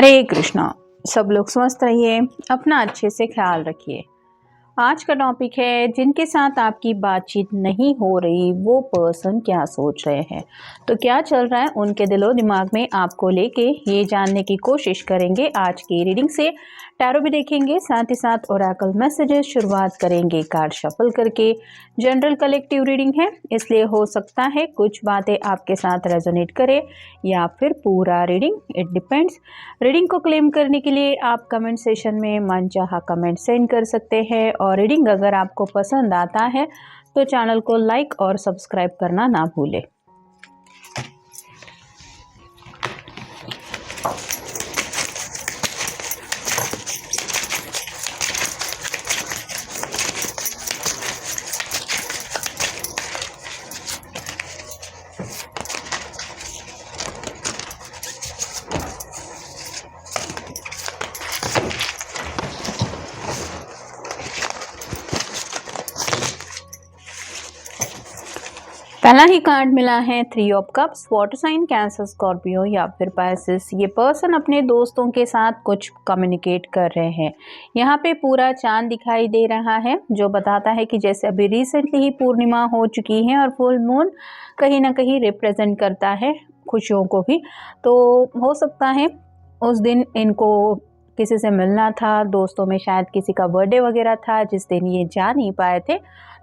हरे कृष्णा। सब लोग स्वस्थ रहिए, अपना अच्छे से ख्याल रखिए। आज का टॉपिक है जिनके साथ आपकी बातचीत नहीं हो रही वो पर्सन क्या सोच रहे हैं, तो क्या चल रहा है उनके दिलो दिमाग में आपको लेके, ये जानने की कोशिश करेंगे आज की रीडिंग से। टैरो भी देखेंगे, साथ ही साथ ओरेकल मैसेजेस शुरुआत करेंगे कार्ड शफल करके। जनरल कलेक्टिव रीडिंग है, इसलिए हो सकता है कुछ बातें आपके साथ रेजोनेट करे या फिर पूरा रीडिंग, इट डिपेंड्स। रीडिंग को क्लेम करने के लिए आप कमेंट सेशन में मनचाहा कमेंट सेंड कर सकते हैं, और रीडिंग अगर आपको पसंद आता है तो चैनल को लाइक और सब्सक्राइब करना ना भूलें। पहला ही कार्ड मिला है 3 of cups. Water sign Cancer, Scorpio या फिर पाइसेस। ये पर्सन अपने दोस्तों के साथ कुछ कम्युनिकेट कर रहे हैं। यहाँ पे पूरा चांद दिखाई दे रहा है, जो बताता है कि जैसे अभी रिसेंटली ही पूर्णिमा हो चुकी है और फुल मून कहीं ना कहीं रिप्रेजेंट करता है खुशियों को भी। तो हो सकता है उस दिन इनको किसी से मिलना था, दोस्तों में शायद किसी का बर्थडे वगैरह था जिस दिन ये जा नहीं पाए थे।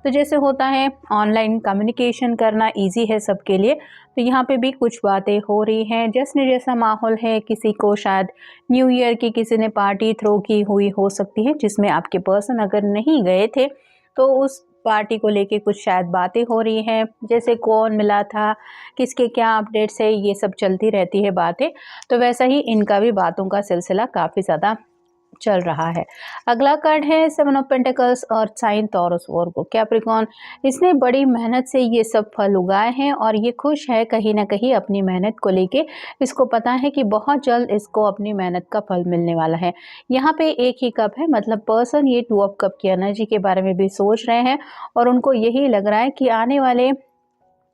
तो जैसे होता है ऑनलाइन कम्युनिकेशन करना इजी है सबके लिए, तो यहाँ पे भी कुछ बातें हो रही हैं। जश्न जैसा माहौल है, किसी को शायद न्यू ईयर की किसी ने पार्टी थ्रो की हुई हो सकती है, जिसमें आपके पर्सन अगर नहीं गए थे तो उस पार्टी को लेके कुछ शायद बातें हो रही हैं। जैसे कौन मिला था, किसके क्या अपडेट्स है, ये सब चलती रहती है बातें। तो वैसा ही इनका भी बातों का सिलसिला काफ़ी ज़्यादा चल रहा है। अगला कार्ड है 7 ऑफ पेंटिकल्स और साइन टॉरस वर्गो कैप्रिकॉर्न। इसने बड़ी मेहनत से ये सब फल उगाए हैं और ये खुश है कहीं ना कहीं अपनी मेहनत को लेके। इसको पता है कि बहुत जल्द इसको अपनी मेहनत का फल मिलने वाला है। यहाँ पे एक ही कप है, मतलब पर्सन ये 2 ऑफ कप की एनर्जी के बारे में भी सोच रहे हैं और उनको यही लग रहा है कि आने वाले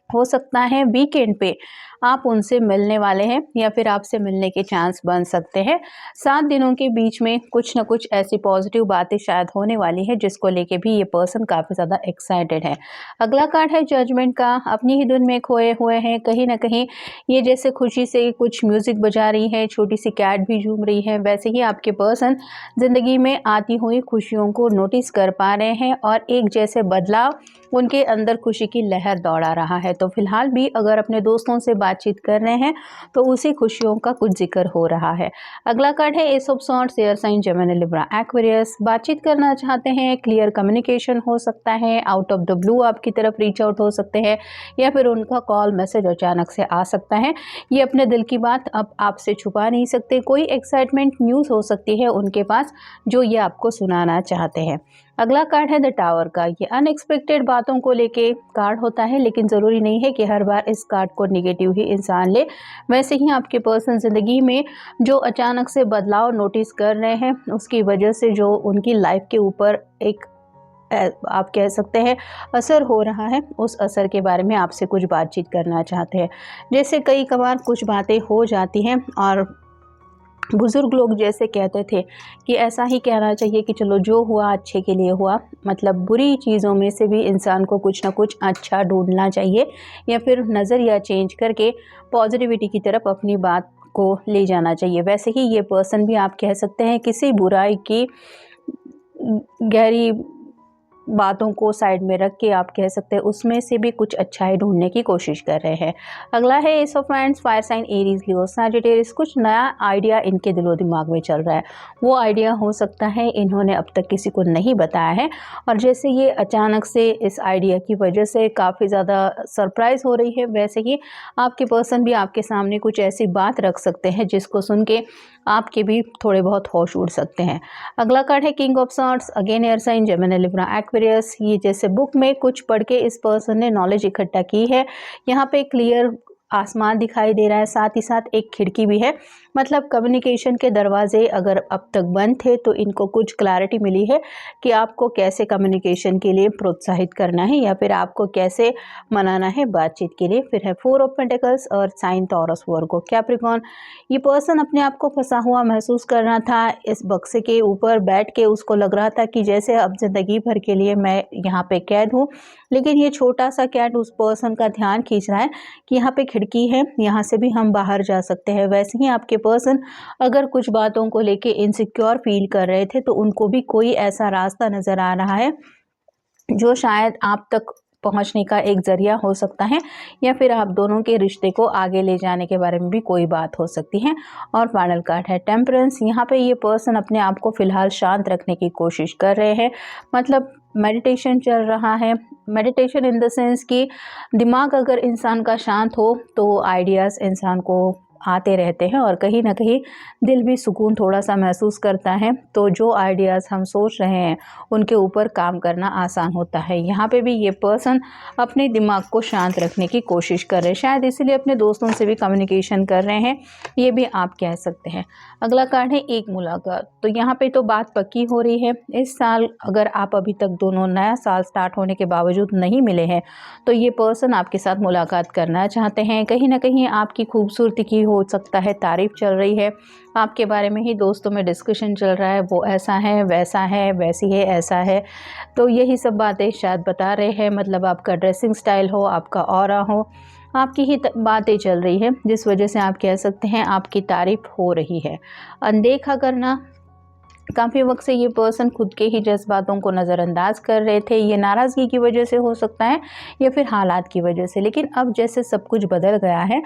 हो सकता है वीकेंड पे आप उनसे मिलने वाले हैं या फिर आपसे मिलने के चांस बन सकते हैं। 7 दिनों के बीच में कुछ ना कुछ ऐसी पॉजिटिव बातें शायद होने वाली है, जिसको लेके भी ये पर्सन काफ़ी ज़्यादा एक्साइटेड है। अगला कार्ड है जजमेंट का। अपनी ही धुन में खोए हुए हैं कहीं ना कहीं। ये जैसे खुशी से कुछ म्यूज़िक बजा रही है, छोटी सी कैट भी झूम रही है, वैसे ही आपके पर्सन ज़िंदगी में आती हुई खुशियों को नोटिस कर पा रहे हैं और एक जैसे बदलाव उनके अंदर खुशी की लहर दौड़ा रहा है। तो फिलहाल भी अगर अपने दोस्तों से बातचीत कर रहे हैं तो उसी खुशियों का कुछ जिक्र हो रहा है। अगला कार्ड है ace of swords, air sign Gemini Libra Aquarius. बातचीत करना चाहते हैं, क्लियर कम्युनिकेशन हो सकता है, आउट ऑफ द ब्लू आपकी तरफ रीच आउट हो सकते हैं या फिर उनका कॉल मैसेज अचानक से आ सकता है। ये अपने दिल की बात अब आपसे छुपा नहीं सकते। कोई एक्साइटमेंट न्यूज़ हो सकती है उनके पास जो ये आपको सुनाना चाहते हैं। अगला कार्ड है द टावर का। ये अनएक्सपेक्टेड बातों को लेके कार्ड होता है, लेकिन ज़रूरी नहीं है कि हर बार इस कार्ड को निगेटिव ही इंसान ले। वैसे ही आपके पर्सन ज़िंदगी में जो अचानक से बदलाव नोटिस कर रहे हैं, उसकी वजह से जो उनकी लाइफ के ऊपर एक आप कह सकते हैं असर हो रहा है, उस असर के बारे में आपसे कुछ बातचीत करना चाहते हैं। जैसे कई कबार कुछ बातें हो जाती हैं और बुज़ुर्ग लोग जैसे कहते थे कि ऐसा ही कहना चाहिए कि चलो जो हुआ अच्छे के लिए हुआ, मतलब बुरी चीज़ों में से भी इंसान को कुछ ना कुछ अच्छा ढूंढना चाहिए या फिर नज़रिया चेंज करके पॉजिटिविटी की तरफ अपनी बात को ले जाना चाहिए। वैसे ही ये पर्सन भी आप कह सकते हैं किसी बुराई की गहरी बातों को साइड में रख के आप कह सकते हैं उसमें से भी कुछ अच्छाई ढूंढने की कोशिश कर रहे हैं। अगला है ace of wands, fire sign Aries, Leo, Sagittarius. कुछ नया आइडिया इनके दिलो दिमाग में चल रहा है। वो आइडिया हो सकता है इन्होंने अब तक किसी को नहीं बताया है और जैसे ये अचानक से इस आइडिया की वजह से काफ़ी ज़्यादा सरप्राइज हो रही है, वैसे ही आपके पर्सन भी आपके सामने कुछ ऐसी बात रख सकते हैं जिसको सुन के आपके भी थोड़े बहुत होश उड़ सकते हैं। अगला कार्ड है king of swords, again air sign Gemini Libra Aquarius. ये जैसे बुक में कुछ पढ़ के इस पर्सन ने नॉलेज इकट्ठा की है। यहाँ पे क्लियर आसमान दिखाई दे रहा है, साथ ही साथ एक खिड़की भी है। मतलब कम्युनिकेशन के दरवाजे अगर अब तक बंद थे तो इनको कुछ क्लैरिटी मिली है कि आपको कैसे कम्युनिकेशन के लिए प्रोत्साहित करना है या फिर आपको कैसे मनाना है बातचीत के लिए। फिर है 4 ऑफ पेंटिकल्स और साइन टॉरस वर्गो कैप्रिकॉर्न। ये पर्सन अपने आप को फंसा हुआ महसूस कर रहा था इस बक्से के ऊपर बैठ के। उसको लग रहा था कि जैसे अब ज़िंदगी भर के लिए मैं यहाँ पे कैद हूँ। लेकिन ये छोटा सा कैट उस पर्सन का ध्यान खींच रहा है कि यहाँ पे खिड़की है, यहाँ से भी हम बाहर जा सकते हैं। वैसे ही आपके पर्सन अगर कुछ बातों को लेके इनसिक्योर फील कर रहे थे तो उनको भी कोई ऐसा रास्ता नज़र आ रहा है जो शायद आप तक पहुंचने का एक ज़रिया हो सकता है या फिर आप दोनों के रिश्ते को आगे ले जाने के बारे में भी कोई बात हो सकती है। और फाइनल कार्ड है टेम्परेंस। यहाँ पे ये पर्सन अपने आप को फ़िलहाल शांत रखने की कोशिश कर रहे हैं। मतलब मेडिटेशन चल रहा है। मेडिटेशन इन द सेंस कि दिमाग अगर इंसान का शांत हो तो आइडियाज़ इंसान को आते रहते हैं और कहीं ना कहीं दिल भी सुकून थोड़ा सा महसूस करता है। तो जो आइडियाज़ हम सोच रहे हैं उनके ऊपर काम करना आसान होता है। यहाँ पे भी ये पर्सन अपने दिमाग को शांत रखने की कोशिश कर रहे हैं, शायद इसीलिए अपने दोस्तों से भी कम्युनिकेशन कर रहे हैं, ये भी आप कह सकते हैं। अगला कार्ड है एक मुलाकात। तो यहाँ पे तो बात पक्की हो रही है। इस साल अगर आप अभी तक दोनों नया साल स्टार्ट होने के बावजूद नहीं मिले हैं तो ये पर्सन आपके साथ मुलाकात करना चाहते हैं। कहीं ना कहीं आपकी खूबसूरती की हो सकता है तारीफ चल रही है, आपके बारे में ही दोस्तों में डिस्कशन चल रहा है, वो ऐसा है, वैसा है, वैसी है, ऐसा है। तो यही सब बातें शायद बता रहे हैं। मतलब आपका ड्रेसिंग स्टाइल हो, आपका ऑरा हो, आपकी ही बातें चल रही है जिस वजह से आप कह सकते हैं आपकी तारीफ हो रही है। अनदेखा करना, काफ़ी वक्त से ये पर्सन खुद के ही जज्बातों को नज़रअंदाज कर रहे थे। ये नाराज़गी की वजह से हो सकता है या फिर हालात की वजह से। लेकिन अब जैसे सब कुछ बदल गया है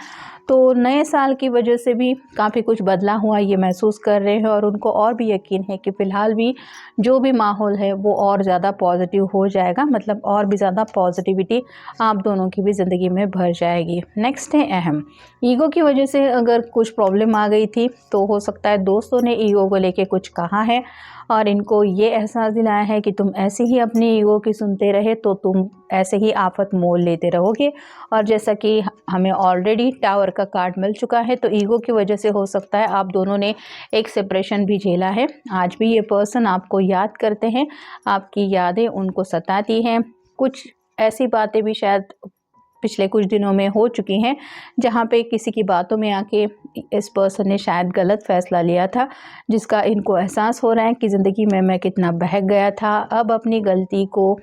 तो नए साल की वजह से भी काफ़ी कुछ बदला हुआ ये महसूस कर रहे हैं और उनको और भी यकीन है कि फ़िलहाल भी जो भी माहौल है वो और ज़्यादा पॉजिटिव हो जाएगा। मतलब और भी ज़्यादा पॉजिटिविटी आप दोनों की भी ज़िंदगी में भर जाएगी। नेक्स्ट है अहम। ईगो की वजह से अगर कुछ प्रॉब्लम आ गई थी तो हो सकता है दोस्तों ने ईगो को लेके कुछ कहा है और इनको ये एहसास दिलाया है कि तुम ऐसे ही अपनी ईगो की सुनते रहे तो तुम ऐसे ही आफत मोल लेते रहोगे। और जैसा कि हमें ऑलरेडी टावर का कार्ड मिल चुका है तो ईगो की वजह से हो सकता है आप दोनों ने एक सेपरेशन भी झेला है। आज भी ये पर्सन आपको याद करते हैं, आपकी यादें उनको सताती हैं। कुछ ऐसी बातें भी शायद पिछले कुछ दिनों में हो चुकी हैं जहाँ पे किसी की बातों में आके इस पर्सन ने शायद गलत फ़ैसला लिया था, जिसका इनको एहसास हो रहा है कि ज़िंदगी में मैं कितना बहक गया था। अब अपनी गलती को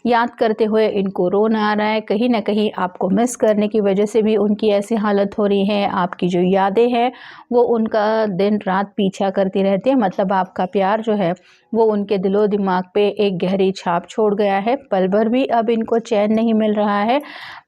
याद करते हुए इनको रोना आ रहा है। कहीं ना कहीं आपको मिस करने की वजह से भी उनकी ऐसी हालत हो रही है। आपकी जो यादें हैं वो उनका दिन रात पीछा करती रहती है। मतलब आपका प्यार जो है वो उनके दिलो दिमाग पे एक गहरी छाप छोड़ गया है। पल भर भी अब इनको चैन नहीं मिल रहा है,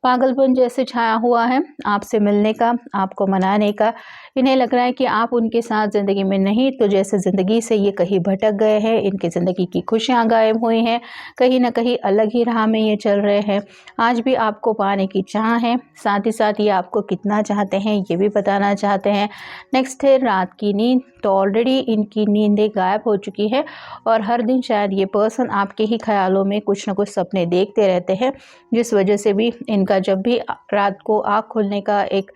पागलपन जैसे छाया हुआ है आपसे मिलने का, आपको मनाने का। इन्हें लग रहा है कि आप उनके साथ ज़िंदगी में नहीं तो जैसे ज़िंदगी से ये कहीं भटक गए हैं, इनकी ज़िंदगी की खुशियाँ गायब हुई हैं, कहीं ना कहीं अलग ही राह में ये चल रहे हैं। आज भी आपको पाने की चाह है, साथ ही साथ ये आपको कितना चाहते हैं ये भी बताना चाहते हैं। नेक्स्ट है रात की नींद। तो ऑलरेडी इनकी नींदें गायब हो चुकी है और हर दिन शायद ये पर्सन आपके ही ख्यालों में कुछ ना कुछ सपने देखते रहते हैं, जिस वजह से भी इनका जब भी रात को आँख खुलने का एक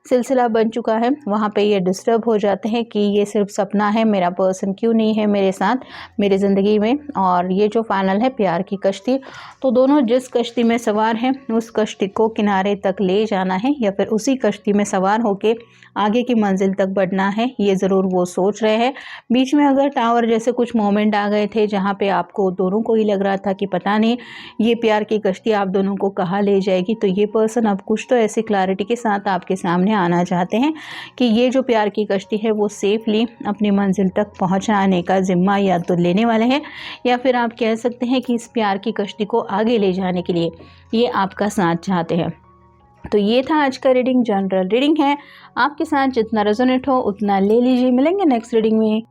सिलसिला बन चुका है वहाँ पे ये डिस्टर्ब हो जाते हैं कि ये सिर्फ सपना है, मेरा पर्सन क्यों नहीं है मेरे साथ मेरी ज़िंदगी में। और ये जो फाइनल है प्यार की कश्ती, तो दोनों जिस कश्ती में सवार हैं उस कश्ती को किनारे तक ले जाना है या फिर उसी कश्ती में सवार होके आगे की मंजिल तक बढ़ना है, ये ज़रूर वो सोच रहे हैं। बीच में अगर टावर जैसे कुछ मोमेंट आ गए थे जहाँ पे आपको दोनों को ही लग रहा था कि पता नहीं ये प्यार की कश्ती आप दोनों को कहाँ ले जाएगी, तो ये पर्सन अब कुछ तो ऐसी क्लैरिटी के साथ आपके सामने आना चाहते हैं कि ये जो प्यार की कश्ती है वो सेफली अपनी मंजिल तक पहुंचाने का जिम्मा या तो लेने वाले हैं या फिर आप कह सकते हैं कि इस प्यार की कश्ती को आगे ले जाने के लिए ये आपका साथ चाहते हैं। तो ये था आज का रीडिंग, जनरल रीडिंग है, आपके साथ जितना रेजोनेट हो उतना ले लीजिए। मिलेंगे नेक्स्ट रीडिंग में।